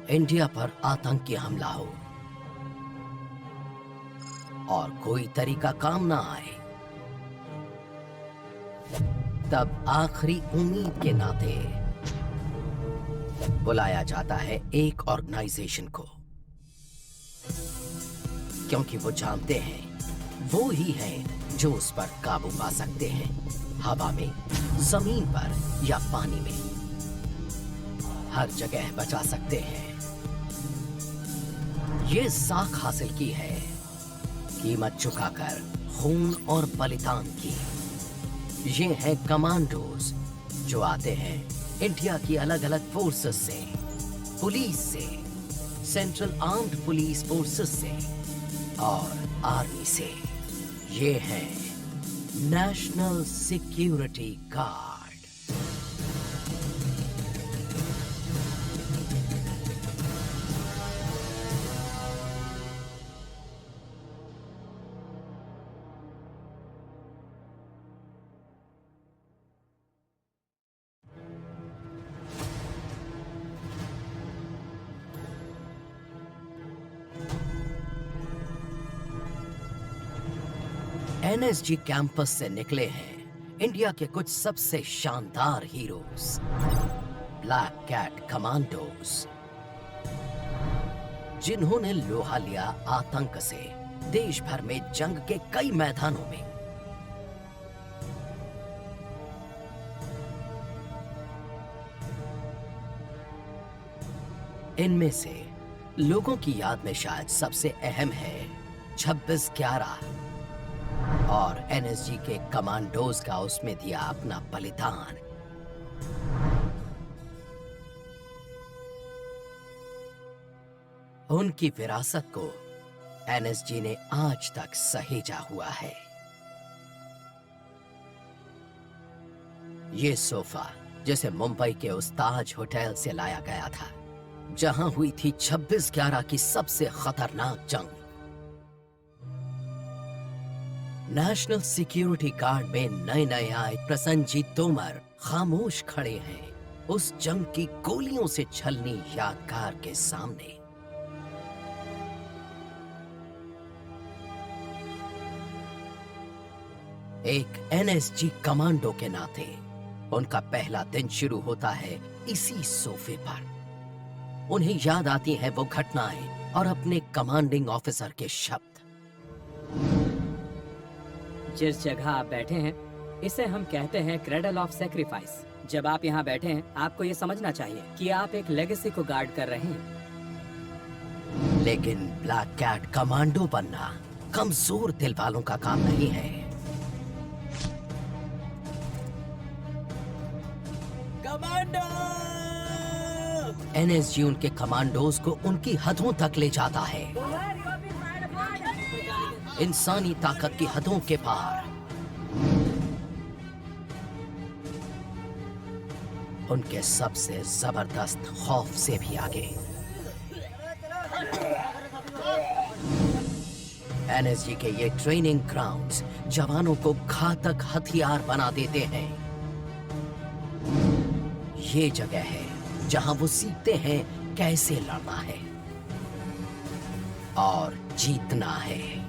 India पर आतंकी हमला हो और कोई तरीका काम ना आए, तब आखिरी उम्मीद के नाते बुलाया जाता है एक ऑर्गेनाइजेशन को, क्योंकि वो जानते हैं वो ही हैं जो उस पर काबू पा सकते हैं, हवा में, जमीन पर या पानी में, हर जगह बचा सकते हैं। ये साख हासिल की है कीमत चुकाकर, खून और बलिदान की। ये हैं कमांडोज जो आते हैं इंडिया की अलग अलग फोर्सेस से, पुलिस से, सेंट्रल आर्म्ड पुलिस फोर्सेस से और आर्मी से। ये हैं national security guard. NSG campus से निकले हैं इंडिया के कुछ सबसे शानदार हीरोज, ब्लैक कैट कमांडोज, जिन्होंने लोहा लिया आतंक से देश भर में जंग के कई मैदानों में। इनमें से लोगों की याद में शायद सबसे अहम है 26/11 और एनएसजी के कमांडोज का उसमें दिया अपना बलिदान। उनकी विरासत को एनएसजी ने आज तक सहेजा हुआ है। ये सोफा जिसे मुंबई के उस ताज होटल से लाया गया था जहां हुई थी 26/11 की सबसे खतरनाक जंग। नेशनल सिक्योरिटी गार्ड में नए नए आए प्रसन्नजीत तोमर खामोश खड़े हैं उस जंग की गोलियों से छलनी यादगार के सामने। एक एनएसजी कमांडो के नाते उनका पहला दिन शुरू होता है इसी सोफे पर। उन्हें याद आती हैं वो घटनाएं और अपने कमांडिंग ऑफिसर के शब्द। जिस जगह आप बैठे हैं इसे हम कहते हैं क्रेडल ऑफ सेक्रीफाइस। जब आप यहाँ बैठे हैं आपको ये समझना चाहिए कि आप एक लेगेसी को गार्ड कर रहे हैं। लेकिन ब्लैक कैट कमांडो बनना कमजोर दिल वालों का काम नहीं है। कमांडो! एनएसजी उनके कमांडोज को उनकी हदों तक ले जाता है, इंसानी ताकत की हदों के पार। उनके सबसे जबरदस्त खौफ से भी आगे। एनएसजी के ये ट्रेनिंग ग्राउंड्स जवानों को घातक हथियार बना देते हैं। ये जगह है जहां वो सीखते हैं कैसे लड़ना है और जीतना है।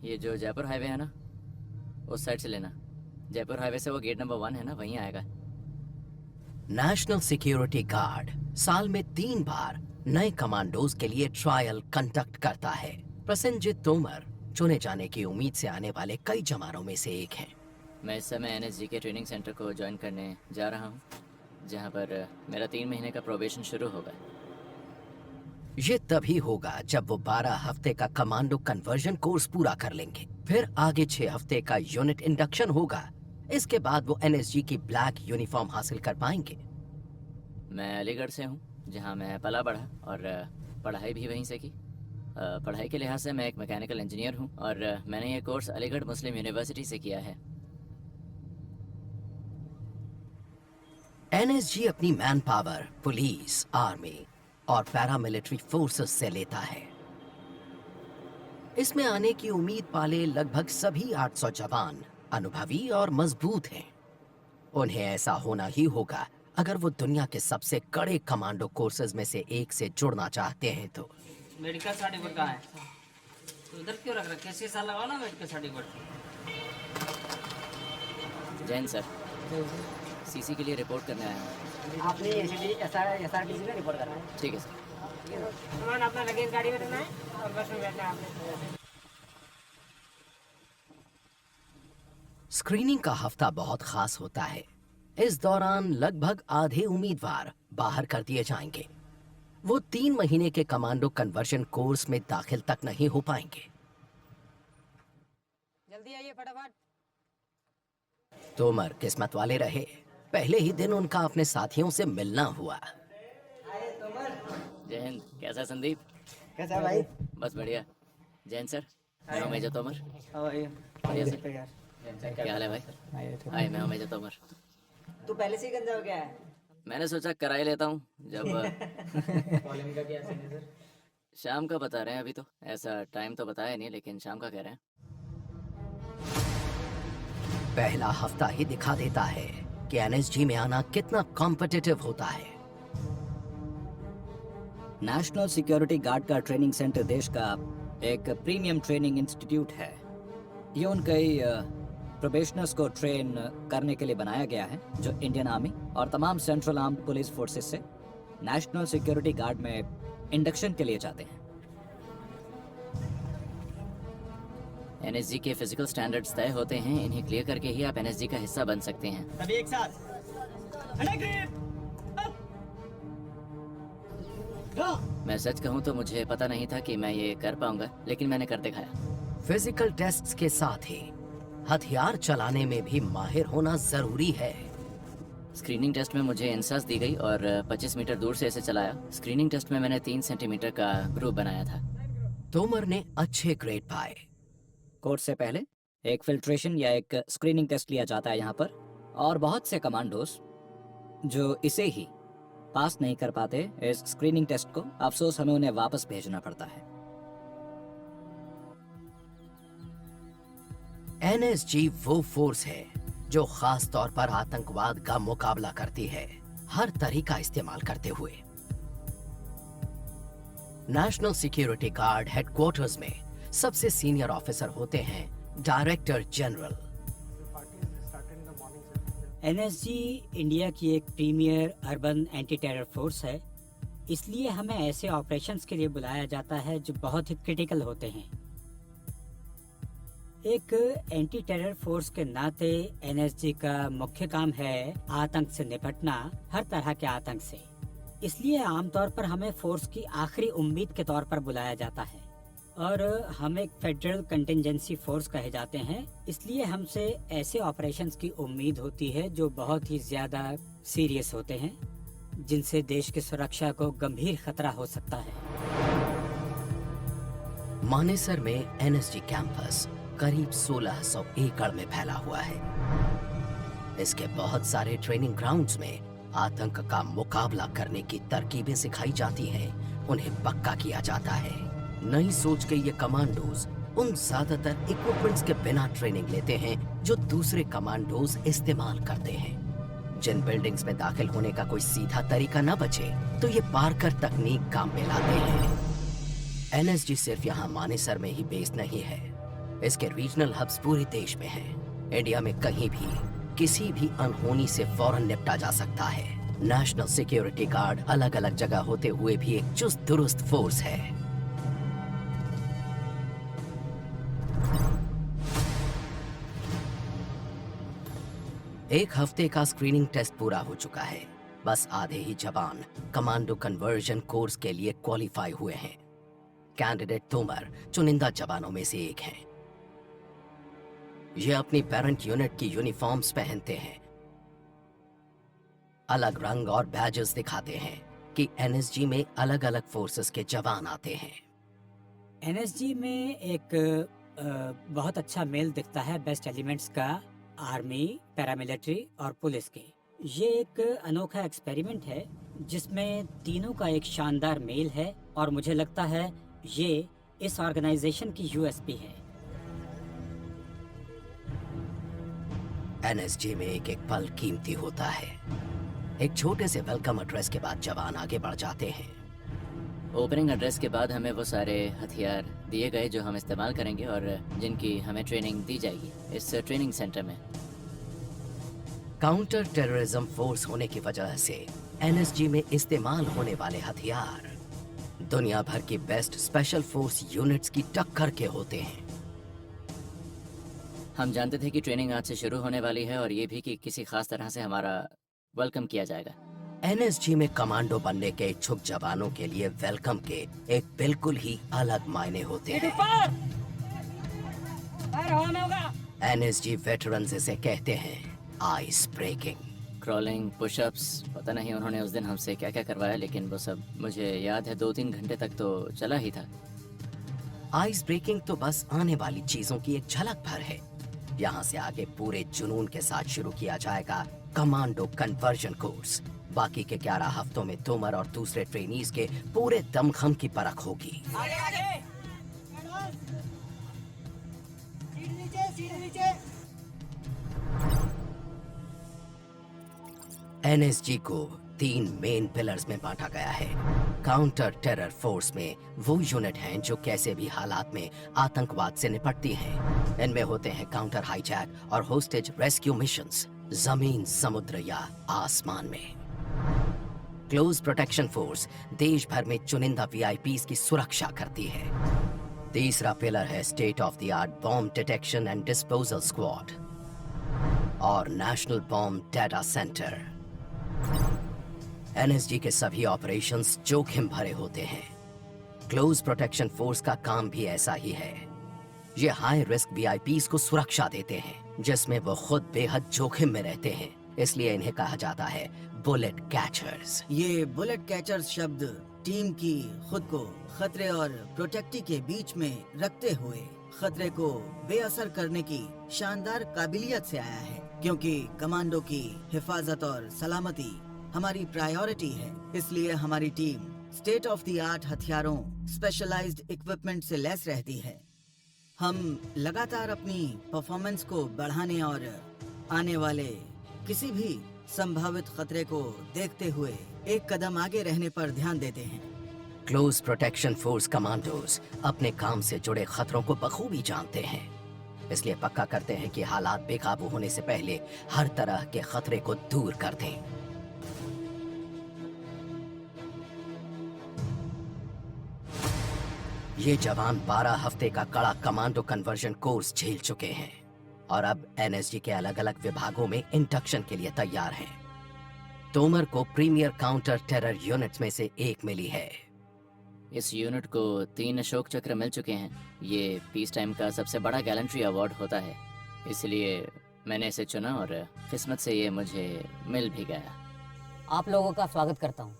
ये जो जयपुर हाईवे है ना, उस साइड से लेना। जयपुर हाईवे से वो गेट नंबर 1 है ना, वहीं आएगा। नेशनल सिक्योरिटी गार्ड साल में 3 बार नए कमांडोज के लिए ट्रायल कंडक्ट करता है। प्रसन्नजीत तोमर चुने जाने की उम्मीद से आने वाले कई जवानों में से एक हैं। मैं इस समय एनएसजी के ट्रेनिंग सेंटर को ज्वाइन करने जा रहा हूँ, जहाँ पर मेरा 3 महीने का प्रोबेशन शुरू होगा। ये तभी होगा जब वो 12 हफ्ते का कमांडो कन्वर्जन कोर्स पूरा कर लेंगे। फिर आगे 6 हफ्ते का यूनिट इंडक्शन होगा। इसके बाद वो एनएसजी की ब्लैक यूनिफॉर्म हासिल कर पाएंगे। मैं अलीगढ़ से हूँ, जहाँ मैं पला बढ़ा और पढ़ाई भी वहीं से की। पढ़ाई के लिहाज से मैं एक मैकेनिकल इंजीनियर हूँ और मैंने ये कोर्स अलीगढ़ मुस्लिम यूनिवर्सिटी से किया है। एनएसजी अपनी मैन पावर पुलिस, आर्मी और पैरामिलिट्री फोर्सेस से लेता है। इसमें आने की उम्मीद पाले लगभग सभी 800 जवान अनुभवी और मजबूत हैं। उन्हें ऐसा होना ही होगा अगर वो दुनिया के सबसे कड़े कमांडो कोर्सेज में से एक से जुड़ना चाहते हैं तो। मेडिकल सर्टिफिकेट कहाँ है? तो उधर क्यों रख रखे? शीशा लगाओ ना medical certificate. Jain sir, CC के लिए रिपोर्ट करने आया हूँ। आपने SRTC में रिपोर्ट करना है। ठीक है सर। सामान अपना लगेज गाड़ी में रखना है और बस में बैठना है आपने। स्क्रीनिंग का हफ्ता बहुत खास होता है। इस दौरान लगभग आधे उम्मीदवार बाहर कर दिए जाएंगे। वो 3 महीने के कमांडो कन्वर्जन कोर्स में दाखिल तक नहीं हो पाएंगे। जल्दी आइए फटाफट। तोमर किस्मत वाले रहे। पहले ही दिन उनका अपने साथियों से मिलना हुआ। जय हिंद। कैसा संदीप? कैसा है भाई? बस बढ़िया। जैन सर, मैं हूँ मेजर तोमर। बढ़िया सर। क्या हाल है भाई? हाय, मैं हूँ मेजर तोमर। तू पहले से ही गंजा हो गया है? मैंने सोचा करा ही लेता हूँ जब कॉलिंग का क्या सीन है सर? शाम का बता रहे हैं। अभी तो ऐसा टाइम तो बताया नहीं, लेकिन शाम का कह रहे हैं। पहला हफ्ता ही दिखा देता है कि एनएसजी में आना कितना कॉम्पिटिटिव होता है। नेशनल सिक्योरिटी गार्ड का ट्रेनिंग सेंटर देश का एक प्रीमियम ट्रेनिंग इंस्टीट्यूट है। ये उन कई प्रोबेशनर्स को ट्रेन करने के लिए बनाया गया है जो इंडियन आर्मी और तमाम सेंट्रल आर्म्ड पुलिस फोर्सेस से नेशनल सिक्योरिटी गार्ड में इंडक्शन के लिए जाते हैं। एनएसजी के फिजिकल स्टैंडर्ड्स तय होते हैं। इन्हें क्लियर करके ही आप एनएसजी का हिस्सा बन सकते हैं। सभी एक साथ। मैं सच कहूँ तो मुझे पता नहीं था कि मैं ये कर पाऊंगा, लेकिन मैंने कर दिखाया। फिजिकल टेस्ट्स के साथ ही हथियार चलाने में भी माहिर होना जरूरी है। स्क्रीनिंग टेस्ट में मुझे इंसास दी गई और 25 मीटर दूर से इसे चलाया। स्क्रीनिंग टेस्ट में मैंने 3 सेंटीमीटर का ग्रुप बनाया था। तोमर ने अच्छे ग्रेड पाए। कोर्स से पहले एक फिल्ट्रेशन या एक स्क्रीनिंग टेस्ट लिया जाता है यहाँ पर, और बहुत से कमांडोज जो इसे ही पास नहीं कर पाते इस स्क्रीनिंग टेस्ट को, अफसोस हमें उन्हें वापस भेजना पड़ता है। एनएसजी वो फोर्स है जो खास तौर पर आतंकवाद का मुकाबला करती है, हर तरीका इस्तेमाल करते हुए। नेशनल सिक्योरिटी गार्ड हेडक्वार्टर्स में सबसे सीनियर ऑफिसर होते हैं डायरेक्टर जनरल। एनएसजी इंडिया की एक premier urban anti terror force है, इसलिए हमें ऐसे ऑपरेशंस के लिए बुलाया जाता है जो बहुत ही क्रिटिकल होते हैं। एक एंटी टेरर फोर्स के नाते एनएसजी का मुख्य काम है आतंक से निपटना, हर तरह के आतंक से। इसलिए आमतौर पर हमें फोर्स की आखिरी उम्मीद के तौर पर बुलाया जाता है, और हम एक फेडरल कंटिजेंसी फोर्स कहे जाते हैं। इसलिए हमसे ऐसे ऑपरेशंस की उम्मीद होती है जो बहुत ही ज्यादा सीरियस होते हैं, जिनसे देश की सुरक्षा को गंभीर खतरा हो सकता है। मानेसर में एनएसजी कैंपस करीब 1600 एकड़ में फैला हुआ है। इसके बहुत सारे ट्रेनिंग ग्राउंड्स में आतंक का मुकाबला करने की तरकीबें सिखाई जाती हैं, उन्हें पक्का किया जाता है। नई सोच के ये कमांडोज उन ज्यादातर इक्विपमेंट्स के बिना ट्रेनिंग लेते हैं जो दूसरे कमांडोज इस्तेमाल करते हैं। जिन बिल्डिंग्स में दाखिल होने का कोई सीधा तरीका न बचे तो ये पार्कर तकनीक काम में लाते हैं। एनएसजी सिर्फ यहाँ मानेसर में ही बेस्ड नहीं है, इसके रीजनल हब्स पूरे देश में हैं। इंडिया में कहीं भी किसी भी अनहोनी से फौरन निपटा जा सकता है। नेशनल सिक्योरिटी गार्ड अलग अलग जगह होते हुए भी एक चुस्त दुरुस्त फोर्स है। एक हफ्ते का स्क्रीनिंग टेस्ट पूरा हो चुका है। बस आधे ही जवान कमांडो कन्वर्जन कोर्स के लिए क्वालिफाई हुए हैं। कैंडिडेट तोमर चुनिंदा जवानों में से एक हैं। ये अपनी पेरेंट यूनिट की यूनिफॉर्म्स पहनते हैं, अलग रंग और बैजेस दिखाते हैं कि एनएसजी में अलग अलग फोर्सेस के जवान आते हैं। एनएसजी में एक बहुत अच्छा मेल दिखता है बेस्ट एलिमेंट्स का, आर्मी, पैरामिलिट्री और पुलिस के। ये एक अनोखा एक्सपेरिमेंट है जिसमें तीनों का एक शानदार मेल है, और मुझे लगता है ये इस ऑर्गेनाइजेशन की यूएसपी है। एनएसजी में एक एक पल कीमती होता है। एक छोटे से वेलकम एड्रेस के बाद जवान आगे बढ़ जाते हैं। ओपनिंग एड्रेस के बाद हमें वो सारे हथियार दिए गए जो हम इस्तेमाल करेंगे और जिनकी हमें ट्रेनिंग दी जाएगी इस ट्रेनिंग सेंटर में। काउंटर टेररिज्म फोर्स होने की वजह से एनएसजी में इस्तेमाल होने वाले हथियार दुनिया भर की बेस्ट स्पेशल फोर्स यूनिट्स की टक्कर के होते हैं। हम जानते थे कि ट्रेनिंग आज से शुरू होने वाली है और ये भी कि किसी खास तरह से हमारा वेलकम किया जाएगा। एनएसजी में कमांडो बनने के इच्छुक जवानों के लिए वेलकम के एक बिल्कुल ही अलग मायने होते हैं। एनएसजी वेटरन्स इसे कहते हैं आइस ब्रेकिंग। क्रॉलिंग, पुशअप्स, पता नहीं उन्होंने उस दिन हमसे क्या क्या करवाया, लेकिन वो सब मुझे याद है 2-3 घंटे तक तो चला ही था। आइस ब्रेकिंग तो बस आने वाली चीजों की एक झलक भर है। यहाँ से आगे पूरे जुनून के साथ शुरू किया जाएगा कमांडो कन्वर्जन कोर्स। बाकी के 11 हफ्तों में तोमर और दूसरे ट्रेनीज के पूरे दमखम की परख होगी। एनएसजी को 3 मेन पिलर्स में बांटा गया है। काउंटर टेरर फोर्स में वो यूनिट हैं जो कैसे भी हालात में आतंकवाद से निपटती हैं। इनमें होते हैं काउंटर हाईजैक और होस्टेज रेस्क्यू मिशंस, जमीन, समुद्र या आसमान में। क्लोज प्रोटेक्शन फोर्स देश भर में चुनिंदा वीआईपीज की सुरक्षा करती है। तीसरा पिलर है state of the art bomb detection and disposal squad और national bomb data centre. NSG के सभी ऑपरेशंस जोखिम भरे होते हैं। क्लोज प्रोटेक्शन फोर्स का काम भी ऐसा ही है। ये हाई रिस्क वीआईपीज को सुरक्षा देते हैं जिसमें वो खुद बेहद जोखिम में रहते हैं, इसलिए इन्हें कहा जाता है बुलेट कैचर्स। ये बुलेट कैचर्स शब्द टीम की खुद को खतरे और प्रोटेक्टी के बीच में रखते हुए खतरे को बेअसर करने की शानदार काबिलियत से आया है, क्योंकि कमांडो की हिफाजत और सलामती हमारी प्रायोरिटी है। इसलिए हमारी team state of the art हथियारों, स्पेशलाइज्ड इक्विपमेंट से लैस रहती है। हम लगातार अपनी परफॉर्मेंस को बढ़ाने और आने वाले किसी भी संभावित खतरे को देखते हुए एक कदम आगे रहने पर ध्यान देते हैं। क्लोज प्रोटेक्शन फोर्स कमांडोज अपने काम से जुड़े खतरों को बखूबी जानते हैं, इसलिए पक्का करते हैं कि हालात बेकाबू होने से पहले हर तरह के खतरे को दूर कर दें। ये जवान 12 हफ्ते का कड़ा कमांडो कन्वर्जन कोर्स झेल चुके हैं और अब एनएसजी के अलग अलग विभागों में इंडक्शन के लिए तैयार हैं। तोमर को प्रीमियर काउंटर टेरर यूनिट्स में से एक मिली है। इस यूनिट को 3 अशोक चक्र मिल चुके हैं। ये पीस टाइम का सबसे बड़ा गैलेंट्री अवार्ड होता है, इसलिए मैंने इसे चुना और किस्मत से ये मुझे मिल भी गया। आप लोगों का स्वागत करता हूँ।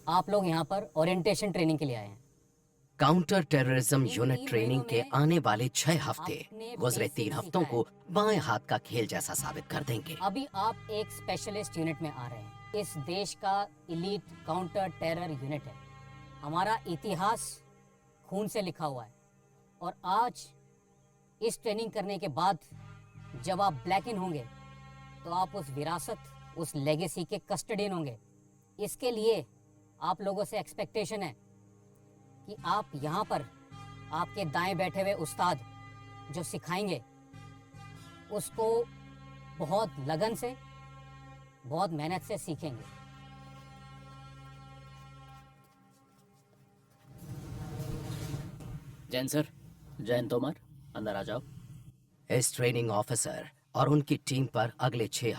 आप लोग यहाँ पर ओरिएंटेशन ट्रेनिंग के लिए आए हैं। काउंटर टेररिज्म यूनिट ट्रेनिंग के आने वाले 6 हफ्ते गुजरे 3 हफ्तों को बाएं हाथ का खेल जैसा साबित कर देंगे। अभी आप एक स्पेशलिस्ट यूनिट में आ रहे हैं। इस देश का इलीट काउंटर टेरर यूनिट है। हमारा इतिहास खून से लिखा हुआ है और आज इस ट्रेनिंग करने के बाद जब आप ब्लैक इन होंगे तो आप उस विरासत, उस लेगेसी के कस्टडियन होंगे। इसके लिए आप लोगों से एक्सपेक्टेशन है कि आप यहाँ पर आपके दाएं बैठे हुए उस्ताद जो सिखाएंगे उसको बहुत लगन से, बहुत मेहनत से सीखेंगे। जैन सर। जैन तोमर, अंदर आ जाओ। इस ट्रेनिंग ऑफिसर और उनकी टीम पर अगले 6